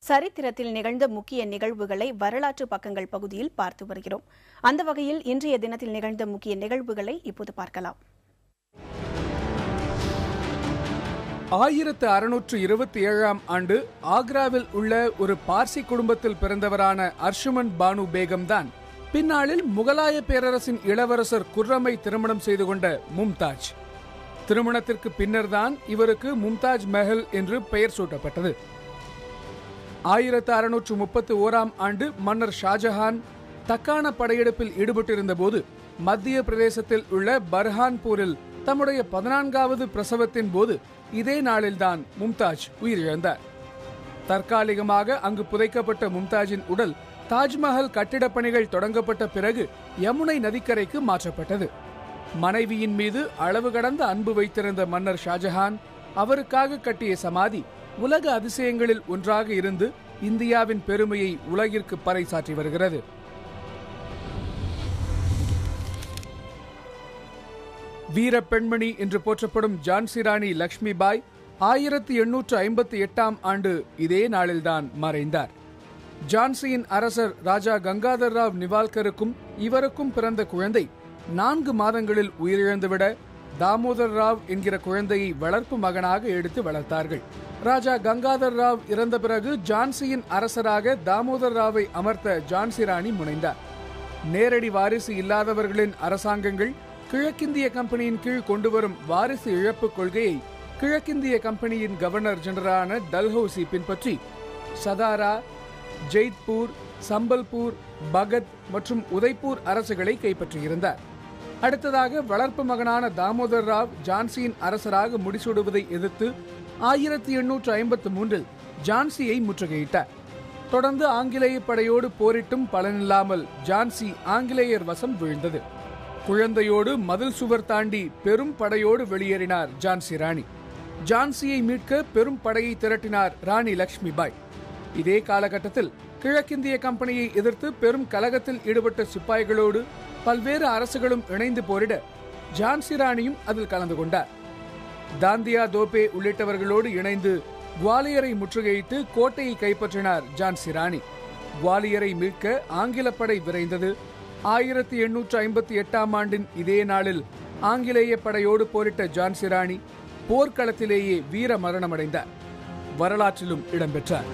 சரித்திரத்தில் நிகழ்ந்த முக்கிய நிகழ்வுகளை வரலாற்று பக்கங்கள் பகுதியில் பார்த்து வருகிறோம். அந்த வகையில் இன்றைய தினத்தில் நிகழ்ந்த முக்கிய நிகழ்வுகளை இப்போது பார்க்கலாம். 1627ஆம் ஆண்டு ஆக்ராவில் உள்ள ஒரு பார்சி குடும்பத்தில் பிறந்தவரான அர்ஷுமன் பானு பேகம் தான் பின்னாளில் முகலாய பேரரசின் இளவரசர் குர்ரமை திருமணம் செய்து கொண்ட மும்தாஜ். திருமணத்திற்கு பின்னர்தான் இவருக்கு மும்தாஜ் மஹல் என்று பெயர் சூட்டப்பட்டது. 1631ஆம் ஆண்டு மன்னர் ஷாஜஹான் தக்கான படையெடுப்பில் ஈடுபட்டிருந்த போது மத்திய பிரதேசத்தில் உள்ள பர்ஹான்பூரில் தம்முடைய 14வது பிரசவத்தின் போது இதே நாளில்தான் மும்தாஜ் உயிரிழந்தார். தற்காலிகமாக அங்கு புதைக்கப்பட்ட மும்தாஜின் உடல் தாஜ்மஹல் கட்டிடப் பணிகள் தொடங்கப்பட்ட பிறகு யமுனை நதிக்கரைக்கு மாற்றப்பட்டது. மனைவியின் மீது அளவு கடந்த அன்பு வைத்திருந்த மன்னர் ஷாஜஹான் அவருக்காக கட்டிய சமாதி உலக அதிசயங்களில் ஒன்றாக இருந்து இந்தியாவின் பெருமையை உலகிற்கு பறைசாற்றி வருகிறது. வீர பெண்மணி என்று போற்றப்படும் ஜான்சி ராணி லக்ஷ்மிபாய் 1858ஆம் ஆண்டு இதே நாளில்தான் மறைந்தார். ஜான்சியின் அரசர் ராஜா கங்காதர் ராவ் நிவால்கருக்கும் இவருக்கும் பிறந்த குழந்தை 4 மாதங்களில் உயிரிழந்துவிட தாமோதர் ராவ் என்கிற குழந்தையை வளர்ப்பு மகனாக எடுத்து வளர்த்தார்கள். ராஜா கங்காதர் ராவ் இறந்த பிறகு ஜான்சியின் அரசராக தாமோதர் ராவை அமர்த்த ஜான்சி ராணி முனைந்தார். நேரடி வாரிசு இல்லாதவர்களின் அரசாங்கங்கள் கிழக்கிந்திய கம்பெனியின் கீழ் கொண்டு வரும் வாரிசு இழப்பு கொள்கையை கிழக்கிந்திய கம்பெனியின் கவர்னர் ஜெனரலான டல்ஹௌசி பின்பற்றி சதாரா, ஜெய்த்பூர், சம்பல்பூர், பகத் மற்றும் உதய்பூர் அரசுகளை கைப்பற்றியிருந்தார். அடுத்ததாக வளர்ப்பு மகனான தாமோதர் ராவ் ஜான்சியின் அரசராக முடிசூடுவதை எதிர்த்து 1853இல் ஜான்சியை முற்றுகையிட்டார். தொடர்ந்து ஆங்கிலேய படையோடு போரிட்டும் பலனில்லாமல் ஜான்சி ஆங்கிலேயர் வசம் வீழ்ந்தது. குழந்தையோடு மதில் சுவர் தாண்டி பெரும் படையோடு வெளியேறினார் ஜான்சி ராணி. ஜான்சியை மீட்க பெரும் படையை திரட்டினார் ராணி லக்ஷ்மிபாய். இதே காலகட்டத்தில் கிழக்கிந்திய கம்பெனியை எதிர்த்து பெரும் கலகத்தில் ஈடுபட்ட சிப்பாய்களோடு பல்வேறு அரசுகளும் இணைந்து போரிட ஜான்சி ராணியும் அதில் கலந்து கொண்டார். தாந்தியா தோபே உள்ளிட்டவர்களோடு இணைந்து குவாலியரை முற்றுகையிட்டு கோட்டையை கைப்பற்றினார் ஜான்சி ராணி. குவாலியரை மீட்க ஆங்கில படை விரைந்தது. 1858ஆம் ஆண்டின் இதே நாளில் ஆங்கிலேய படையோடு போரிட்ட ஜான்சி ராணி போர்க்களத்திலேயே வீர மரணமடைந்தார். வரலாற்றிலும் இடம்பெற்றார்.